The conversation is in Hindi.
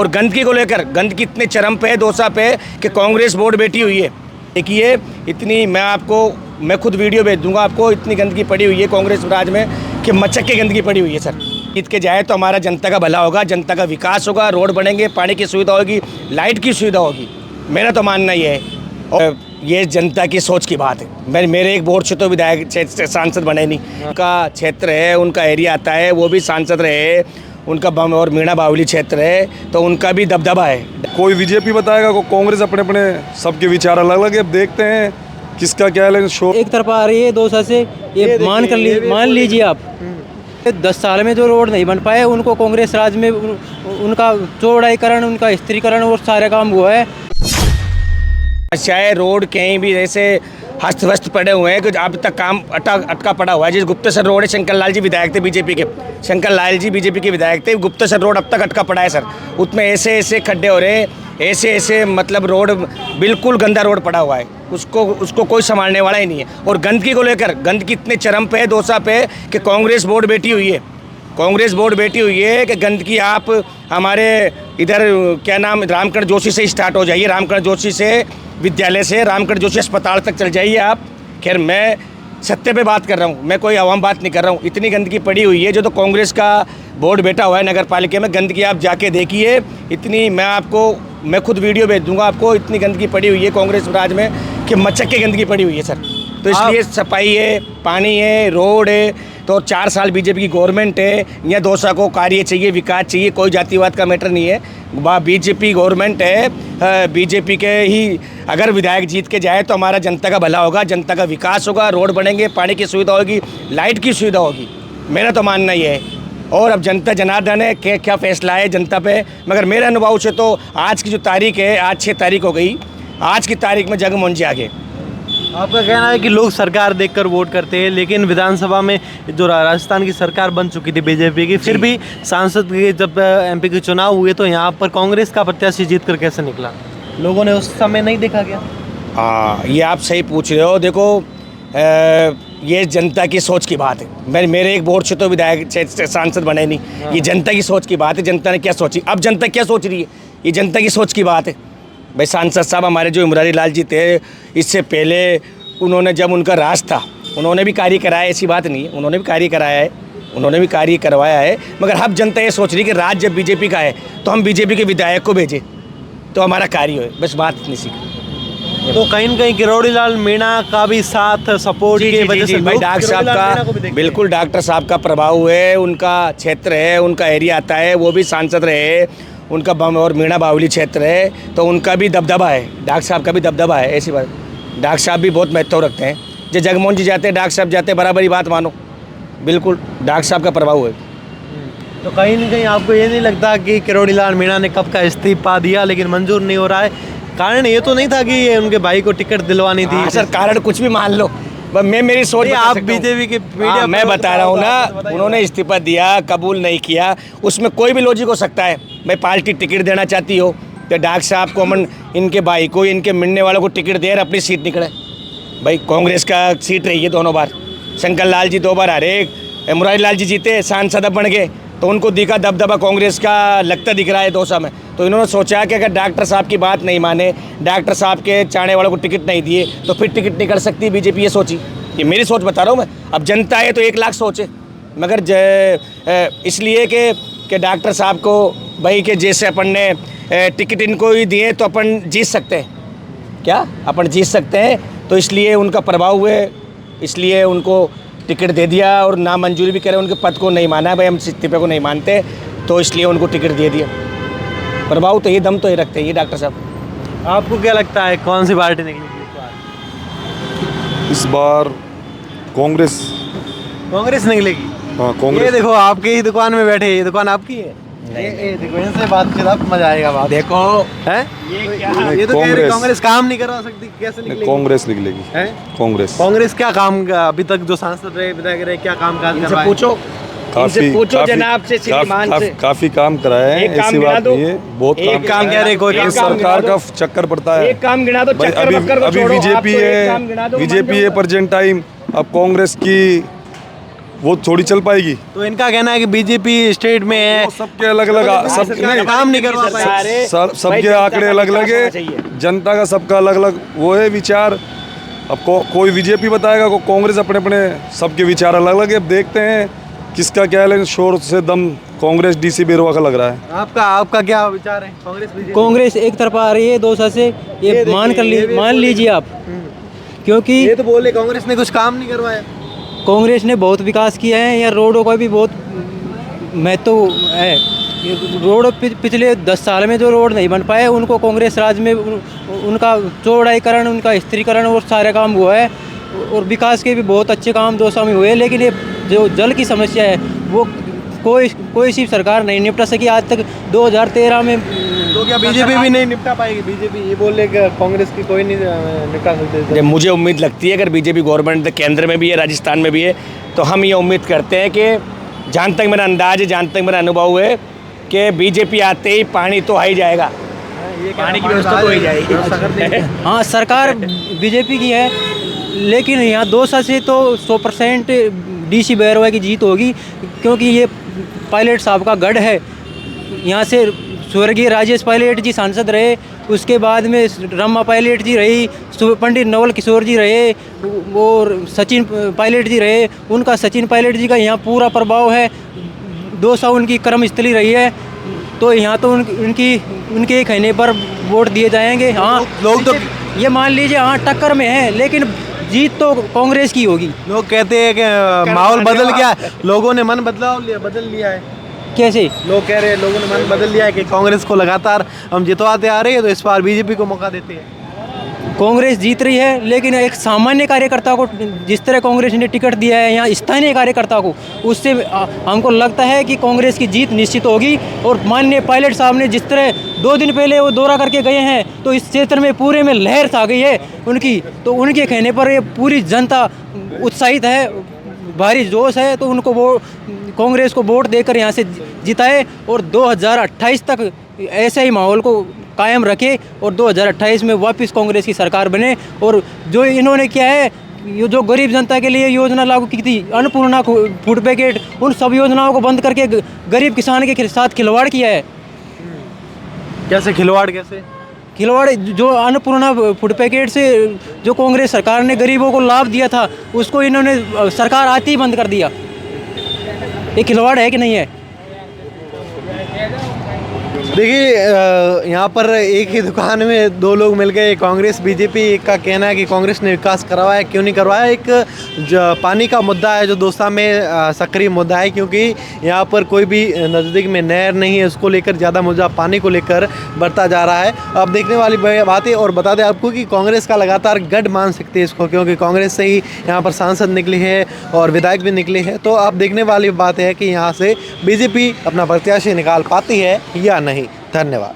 और गंदगी को लेकर गंदगी इतने चरम पे है, दोसा पे कि कांग्रेस वोट बैठी हुई है। देखिए इतनी मैं खुद वीडियो भेज दूंगा आपको, इतनी गंदगी पड़ी हुई है कांग्रेस राज में कि मचक के गंदगी पड़ी हुई है सर। जीत के जाए तो हमारा जनता का भला होगा, जनता का विकास होगा, रोड बनेंगे, पानी की सुविधा होगी, लाइट की सुविधा होगी। मेरा तो मानना ये है, और ये जनता की सोच की बात है। मेरे एक वोट से तो विधायक सांसद बने नहीं, उनका क्षेत्र है, उनका एरिया आता है, वो भी सांसद रहे, उनका बम और मीणा बावली क्षेत्र है तो उनका भी दबदबा है। कोई बीजेपी बताएगा, कोई कांग्रेस, अपने अपने सबके विचार अलग अलग है। अब देखते हैं किसका क्या है। शो एक तरफा आ रही है दोसा से, ये मान लीजिए आप 10 साल में जो रोड नहीं बन पाए, उनको कांग्रेस राज में उनका चौड़ाईकरण, उनका स्त्रीकरण और सारे काम हुआ है। चाहे रोड कहीं भी जैसे हस्त व्यस्त पड़े हुए हैं कि अब तक काम अटका पड़ा हुआ है। जिस गुप्तेश्वर रोड है, शंकर लाल जी विधायक थे बीजेपी के, शंकर लाल जी बीजेपी के विधायक थे। गुप्तेश्वर रोड अब तक अटका पड़ा है सर, उसमें ऐसे खड्डे हो रहे हैं, ऐसे मतलब रोड बिल्कुल गंदा रोड पड़ा हुआ है, उसको कोई संभालने वाला ही नहीं है। और गंदगी को लेकर गंदगी इतने चरम पे है, दोसा पे कि कांग्रेस वोट बैठी हुई है, कांग्रेस वोट बैठी हुई है कि गंदगी आप हमारे इधर क्या नाम रामकरण जोशी से स्टार्ट हो जाइए, रामकरण जोशी से विद्यालय से रामकरण जोशी अस्पताल तक चल जाइए आप। खैर मैं सत्य पे बात कर रहा हूँ, मैं कोई आवाम बात नहीं कर रहा हूँ। इतनी गंदगी पड़ी हुई है, जो तो कांग्रेस का बोर्ड बैठा हुआ है नगर पालिका में, गंदगी आप जाके देखिए। इतनी मैं खुद वीडियो भेज दूंगा आपको, इतनी गंदगी पड़ी हुई है कांग्रेस राज में कि मचक के गंदगी पड़ी हुई है सर। तो इसलिए सफाई है, पानी है, रोड है, तो 4 साल बीजेपी की गवर्नमेंट है। यहाँ दोसा को कार्य चाहिए, विकास चाहिए, कोई जातिवाद का मैटर नहीं है। बीजेपी गवर्नमेंट है, बीजेपी के ही अगर विधायक जीत के जाए तो हमारा जनता का भला होगा, जनता का विकास होगा, रोड बनेंगे, पानी की सुविधा होगी, लाइट की सुविधा होगी। मेरा तो मानना ये है। और अब जनता जनार्दन है, क्या फैसला है जनता पे। मगर मेरे अनुभव से तो आज की जो तारीख है, आज 6 तारीख हो गई, आज की तारीख में जगमोहन जी आगे। आपका कहना है कि लोग सरकार देखकर वोट करते हैं, लेकिन विधानसभा में जो राजस्थान की सरकार बन चुकी थी बीजेपी की, फिर भी सांसद के जब एमपी के चुनाव हुए तो यहाँ पर कांग्रेस का प्रत्याशी जीत कर कैसे निकला? लोगों ने उस समय नहीं देखा क्या? हाँ, ये आप सही पूछ रहे हो। देखो ये जनता की सोच की बात है। मेरे एक वोट से तो विधायक सांसद बने नहीं, ये जनता की सोच की बात है। जनता ने क्या सोची, अब जनता क्या सोच रही है, ये जनता की सोच की बात है। भाई सांसद साहब हमारे जो इमरानी लाल जी थे, इससे पहले उन्होंने जब उनका राज था उन्होंने भी कार्य कराया, ऐसी बात नहीं है, उन्होंने भी कार्य कराया है, उन्होंने भी कार्य करवाया है। मगर अब जनता ये सोच रही है कि राज जब बीजेपी का है तो हम बीजेपी के विधायक को भेजें तो हमारा कार्य हो। बस बात इतनी सी। तो कहीं न कहीं किरोड़ी लाल मीणा का भी साथ सपोर्ट की वजह से भाई डॉक्टर साहब का बिल्कुल डॉक्टर साहब का प्रभाव है, उनका क्षेत्र है, उनका एरिया आता है, वो भी सांसद रहे, उनका बम और मीणा बावली क्षेत्र है तो उनका भी दबदबा है, डॉक्टर साहब का भी दबदबा है। ऐसी बात, डॉक्टर साहब भी बहुत महत्व रखते हैं। जो जगमोहन जी जाते हैं, डॉक्टर साहब जाते हैं, बराबरी बात मानो, बिल्कुल डॉक्टर साहब का प्रभाव है। तो कहीं न कहीं आपको ये नहीं लगता कि किरोड़ी लाल मीणा ने कब का इस्तीफा दिया लेकिन मंजूर नहीं हो रहा है? कारण ये तो नहीं था कि ये उनके भाई को टिकट दिलवानी थी? सर कारण कुछ भी मान लो, मैं मेरी सोच आप बीजेपी के मीडिया मैं बता रहा हूँ ना, उन्होंने इस्तीफा दिया, कबूल नहीं किया, उसमें कोई भी लॉजिक हो सकता है। भाई पार्टी टिकट देना चाहती हो तो डॉक्टर साहब को, अमन इनके भाई को, इनके मिलने वालों को टिकट दे और अपनी सीट निकले। भाई कांग्रेस का सीट रही है दोनों बार, शंकर लाल जी 2 बार हारे, मुरारी लाल जी जीते, सांसद बन गए, तो उनको दिखा दबदबा कांग्रेस का लगता दिख रहा है दोसा में। तो इन्होंने सोचा कि अगर डॉक्टर साहब की बात नहीं माने, डॉक्टर साहब के चाहने वालों को टिकट नहीं दिए तो फिर टिकट नहीं कर सकती बीजेपी। ये सोची, ये मेरी सोच बता रहा हूँ मैं। अब जनता है तो 1 लाख सोचे, मगर इसलिए कि डॉक्टर साहब को भाई के जैसे अपन ने टिकट इनको ही दिए तो अपन जीत सकते हैं क्या, अपन जीत सकते हैं, तो इसलिए उनका प्रभाव हुए, इसलिए उनको टिकट दे दिया और नामंजूरी भी करे, उनके पद को नहीं माना। भाई हम इस्तीफे को नहीं मानते तो इसलिए उनको टिकट दे दिया। प्रभाव तो ये, दम तो ये रखते हैं ये डॉक्टर साहब। आपको क्या लगता है कौन सी पार्टी निकलेगी इस बार? कांग्रेस निकलेगी? हाँ कांग्रेस। ये देखो आपकी ही दुकान में बैठे, ये दुकान आपकी है? ये देखो इनसे बातचीत आप मजा आएगा। बात देखो है ये तो कह रहे कांग्रेस काम नहीं करवा सकती, कैसे निकलेगी? कांग्रेस निकलेगी। कांग्रेस क्या काम अभी तक जो सांसद रहे, विधायक रहे, क्या काम काज इनसे पूछो, पूछो जनाब से, श्रीमान से। काफी काम कराए हैं, ऐसी बात नहीं है, बहुत काम कह रहे, कोई सरकार का चक्कर पड़ता है। एक काम गिना दो, अभी बीजेपी है प्रेजेंट टाइम, अब कांग्रेस की वो थोड़ी चल पाएगी। तो इनका कहना है कि बीजेपी स्टेट में है, वो सबके अलग अलग सब नहीं, काम नहीं करवा पाए। सबके आंकड़े अलग अलग है, जनता का सबका अलग अलग वो है विचार। अब कोई बीजेपी बताएगा, को कांग्रेस अपने अपने सबके विचार अलग अलग है। अब देखते हैं किसका क्या है, लेकिन शोर से दम कांग्रेस डीसी बेरुआ का लग रहा है। आपका क्या विचार है? कांग्रेस बीजेपी? कांग्रेस एक तरफा आ रही है 2 साल से, ये मान लीजिए आप, क्योंकि ये तो बोले कांग्रेस ने कुछ काम नहीं करवाया। कांग्रेस ने बहुत विकास किया है, यहाँ रोडों का भी बहुत महत्व है। रोड पिछले 10 साल में जो रोड नहीं बन पाए उनको कांग्रेस राज में उनका चौड़ाईकरण, उनका स्थिरीकरण और सारे काम हुआ है, और विकास के भी बहुत अच्छे काम 2 साल में हुए। लेकिन ये जो जल की समस्या है वो कोई सी सरकार नहीं निपटा सकी आज तक। 2013 में तो क्या बीजेपी भी नहीं निपटा पाएगी? बीजेपी ये बोले कि कांग्रेस की कोई नहीं निपटा सकते। मुझे उम्मीद लगती है अगर बीजेपी गवर्नमेंट केंद्र में भी है, राजस्थान में भी है, तो हम ये उम्मीद करते हैं कि जहाँ तक मेरा अंदाज है, जहाँ तक मेरा अनुभव है कि बीजेपी आते ही पानी तो आ ही जाएगा, पानी की व्यवस्था तो हो ही जाएगी। हाँ, सरकार बीजेपी की है, लेकिन यहाँ 2 साल से तो 100% डीसी बेरुआ की जीत होगी, क्योंकि ये पायलट साहब का गढ़ है। यहाँ से स्वर्गीय राजेश पायलट जी सांसद रहे, उसके बाद में रमा पायलट जी रही, पंडित नवल किशोर जी रहे, और सचिन पायलट जी रहे। उनका सचिन पायलट जी का यहाँ पूरा प्रभाव है। 2 साल उनकी कर्मस्थली रही है, तो यहाँ तो उनके कहने पर वोट दिए जाएंगे। हाँ, लोग तो ये मान लीजिए हाँ टक्कर में है, लेकिन जीत तो कांग्रेस की होगी। लोग कहते हैं कि माहौल बदल गया, लोगों ने मन बदल लिया है। कैसे? लोग कह रहे हैं लोगों ने मन बदल लिया है कि कांग्रेस को लगातार हम जितवाते आ रहे हैं, तो इस बार बीजेपी को मौका देते हैं। कांग्रेस जीत रही है, लेकिन एक सामान्य कार्यकर्ता को जिस तरह कांग्रेस ने टिकट दिया है यहाँ स्थानीय कार्यकर्ता को, उससे हमको लगता है कि कांग्रेस की जीत निश्चित होगी। और माननीय पायलट साहब ने जिस तरह 2 दिन पहले वो दौरा करके गए हैं, तो इस क्षेत्र में पूरे में लहर छा गई है उनकी। तो उनके कहने पर ये पूरी जनता उत्साहित है, भारी जोश है, तो उनको वो कांग्रेस को वोट देकर यहाँ से जिताए और 2028 तक ऐसे ही माहौल को कायम रखे और 2028 में वापस कांग्रेस की सरकार बने। और जो इन्होंने किया है, ये जो गरीब जनता के लिए योजना लागू की थी, अन्नपूर्णा फूड पैकेट, उन सब योजनाओं को बंद करके गरीब किसान के साथ खिलवाड़ किया है। कैसे खिलवाड़? कैसे खिलवाड़? जो अन्नपूर्णा फूड पैकेट से जो कांग्रेस सरकार ने गरीबों को लाभ दिया था, उसको इन्होंने सरकार आते ही बंद कर दिया। ये खिलवाड़ है कि नहीं है? देखिए, यहाँ पर एक ही दुकान में 2 लोग मिल गए, कांग्रेस बीजेपी। एक का कहना है कि कांग्रेस ने विकास करवाया, क्यों नहीं करवाया। एक पानी का मुद्दा है जो दोसा में सक्रिय मुद्दा है, क्योंकि यहाँ पर कोई भी नज़दीक में नहर नहीं है, उसको लेकर ज़्यादा मुद्दा पानी को लेकर बढ़ता जा रहा है। अब देखने वाली बात है। और बता दें आपको कि कांग्रेस का लगातार गढ़ मान सकते हैं इसको, क्योंकि कांग्रेस से ही यहाँ पर सांसद निकले हैं और विधायक भी निकले हैं। तो अब देखने वाली बात है कि यहाँ से बीजेपी अपना प्रत्याशी निकाल पाती है या नहीं। धन्यवाद।